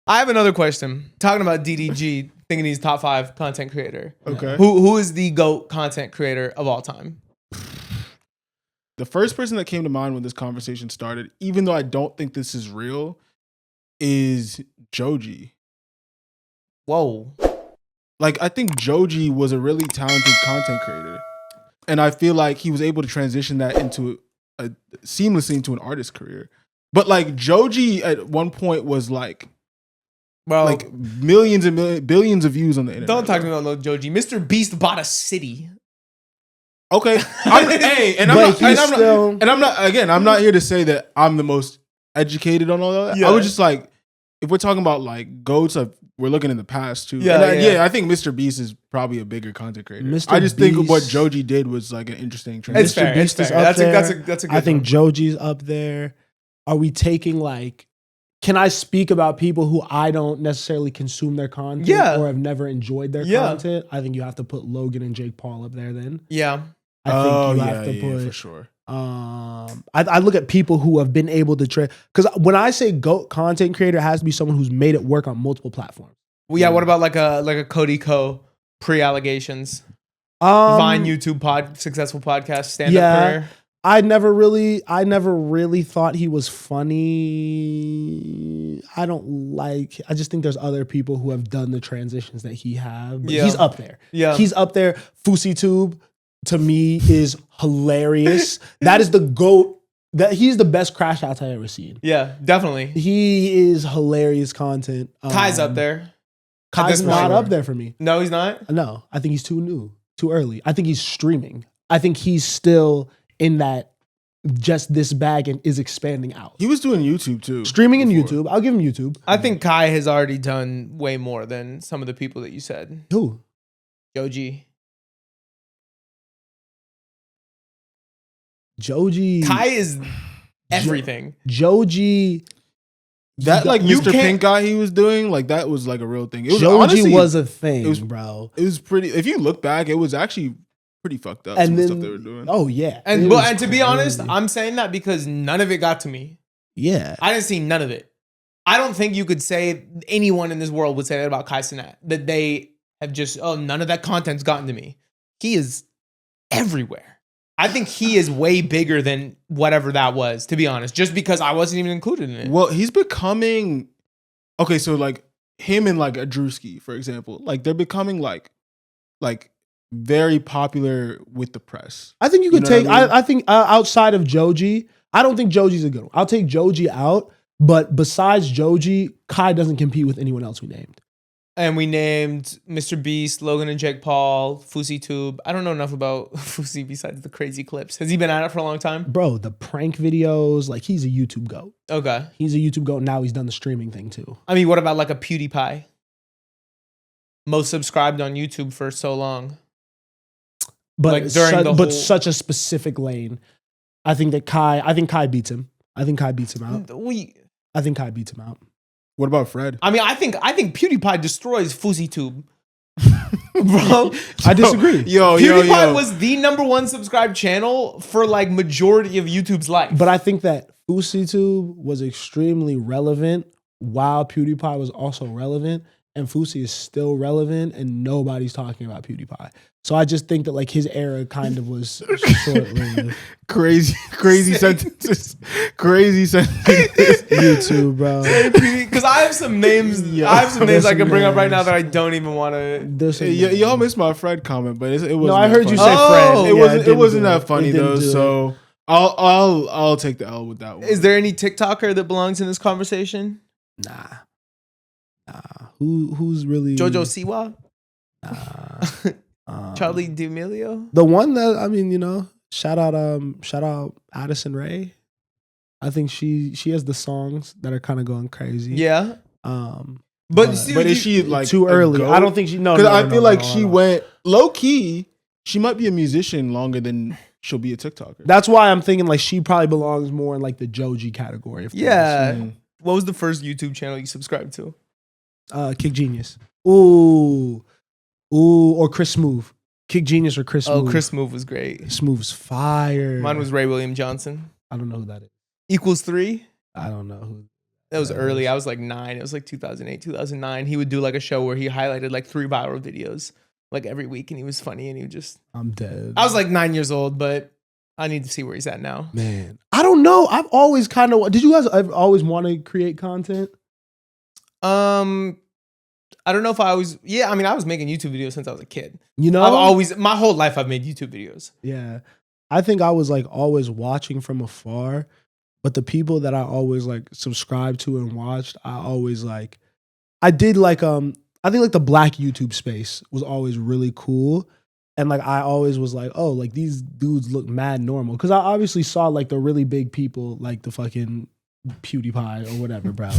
I have another question. Talking about DDG, thinking he's top 5 content creator. Okay. Who is the GOAT content creator of all time? The first person that came to mind when this conversation started, even though I don't think this is real, is Joji. Whoa. Like, I think Joji was a really talented content creator. And I feel like he was able to transition that seamlessly into an artist career. But like Joji at one point was like millions and billions of views on the internet. Don't talk to me about no Joji. Mr. Beast bought a city. Okay. I'm not here to say that I'm the most educated on all that. Yeah. I was just like, if we're talking about like GOATs, we're looking in the past too. Yeah, I think Mr. Beast is probably a bigger content creator. I just Beast, think what Joji did was like an interesting transition. It's fair. Beast It's is fair. up there. That's a good I think one. Joji's up there. Are we taking like? Can I speak about people who I don't necessarily consume their content or have never enjoyed their content? I think you have to put Logan and Jake Paul up there. Then Yeah. I think you have to put for sure. I look at people who have been able to trade, because when I say GOAT content creator, it has to be someone who's made it work on multiple platforms. Well, yeah. What about like a Cody Ko pre-allegations? Vine, YouTube successful podcast, stand-up career. I never really thought he was funny. I just think there's other people who have done the transitions that he have. But he's up there. Yeah. He's up there. FouseyTube to me is hilarious. That is the GOAT. He's the best crash outs I've ever seen. Yeah, definitely. He is hilarious content. Kai's up there. Kai's not up there for me. No, he's not? No, I think he's too new, too early. I think he's streaming. I think he's still in that just this bag and is expanding out. He was doing YouTube too. Streaming in YouTube. I'll give him YouTube. I think Kai has already done way more than some of the people that you said. Who? Joji. Kai is everything. Joji. That like Mr. Pink guy he was doing, like that was like a real thing. Joji was a thing, bro. It was pretty. If you look back, it was actually pretty fucked up. And some then, stuff they were doing. Oh yeah, and to be honest, I'm saying that because none of it got to me. Yeah, I didn't see none of it. I don't think you could say anyone in this world would say that about Kai Cenat, that they have just none of that content's gotten to me. He is everywhere. I think he is way bigger than whatever that was, to be honest, just because I wasn't even included in it. Well, he's becoming okay. So like him and like a Drewski, for example, like they're becoming like very popular with the press. I think you could take. I think outside of Joji, I don't think Joji's a good one. I'll take Joji out, but besides Joji, Kai doesn't compete with anyone else we named. And we named Mr. Beast, Logan and Jake Paul, FouseyTube. I don't know enough about Fousey besides the crazy clips. Has he been at it for a long time? Bro, the prank videos, like he's a YouTube GOAT. Okay. He's a YouTube GOAT. Now he's done the streaming thing too. I mean, what about like a PewDiePie? Most subscribed on YouTube for so long. But like during such a specific lane. I think Kai beats him. I think Kai beats him out. I think Kai beats him out. What about Fred? I mean, I think PewDiePie destroys FouseyTube. Bro, I disagree. PewDiePie was the #1 subscribed channel for like majority of YouTube's life. But I think that FouseyTube was extremely relevant while PewDiePie was also relevant, and Fousey is still relevant, and nobody's talking about PewDiePie. So I just think that like his era kind of was short-lived. Crazy sentences. Crazy sentences. YouTube, bro. Because I have some names. I have some names I can bring up right now that I don't even want to. Y'all missed my Fred comment, but it wasn't. No, I heard funny. you say Fred. It wasn't that funny though. So I'll take the L with that one. Is there any TikToker that belongs in this conversation? Nah. Who's really Jojo Siwa? Nah. Charlie D'Amelio? The one that shout out Addison Rae. I think she has the songs that are kind of going crazy. Yeah. But is she like too early? I don't think she. No, because I feel like she went low key. She might be a musician longer than she'll be a TikToker. That's why I'm thinking like she probably belongs more in like the Joji category. Yeah. What was the first YouTube channel you subscribed to? Kick Genius. Ooh, or Chris Smooth. Kick Genius or Chris Smooth. Oh, Chris Smooth was great. Smooth's fire. Mine was Ray William Johnson. I don't know who that is. Equals 3? I don't know who. That was That early. is. I was like 9. It was like 2008, 2009. He would do like a show where he highlighted like 3 viral videos like every week, and he was funny, and he would just. I'm dead. I was like 9 years old, but I need to see where he's at now. man, I don't know. I've always kind of. Did you guys ever always want to create content? I don't know if I was. Yeah, I mean, I was making YouTube videos since I was a kid. You know, I've always, my whole life, I've made YouTube videos. Yeah. I think I was like always watching from afar, but the people that I always like subscribed to and watched, I always like I did like I think like the black YouTube space was always really cool. And like I always was like, oh, like these dudes look mad normal. Cause I obviously saw like the really big people, like the fucking PewDiePie or whatever, bro.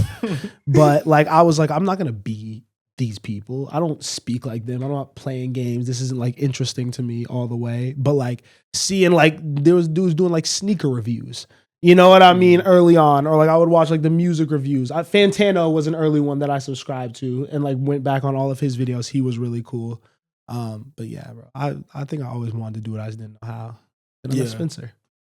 But like I was like, I'm not gonna be these people. I don't speak like them. I'm not playing games. This isn't like interesting to me all the way. But like seeing like there was dudes doing like sneaker reviews. You know what I mean? Early on. Or like I would watch like the music reviews. Fantano was an early one that I subscribed to and like went back on all of his videos. He was really cool. But yeah, bro. I think I always wanted to do it. I just didn't know how. Then I met Yeah. Spencer.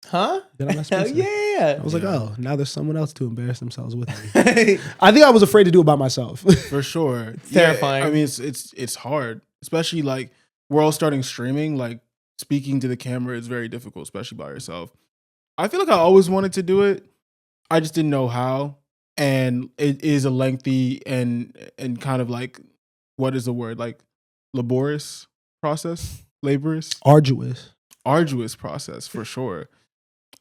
Huh? Then I met Hell Spencer. yeah. I was like, Yeah. oh, now there's someone else to embarrass themselves with me. Yeah. I think I was afraid to do it by myself. For sure. Terrifying. Yeah, I mean, it's hard, especially like we're all starting streaming. Like speaking to the camera is very difficult, especially by yourself. I feel like I always wanted to do it. I just didn't know how, and it is a lengthy and kind of like, what is the word, like laborious process, arduous process for sure.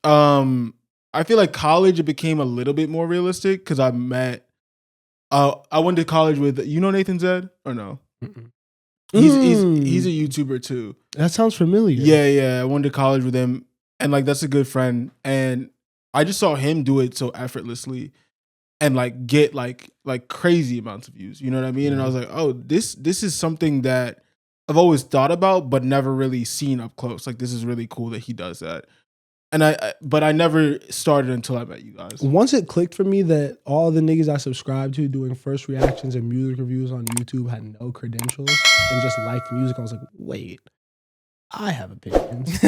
I feel like college it became a little bit more realistic because I met. I went to college with Nathan Zed or no? Mm-mm. He's a YouTuber too. That sounds familiar. Yeah. I went to college with him, and like that's a good friend. And I just saw him do it so effortlessly, and like get like crazy amounts of views. You know what I mean? And I was like, oh, this is something that I've always thought about, but never really seen up close. Like this is really cool that he does that. And but I never started until I met you guys. Once it clicked for me that all the niggas I subscribed to doing first reactions and music reviews on YouTube had no credentials and just liked music, I was like, wait, I have opinions.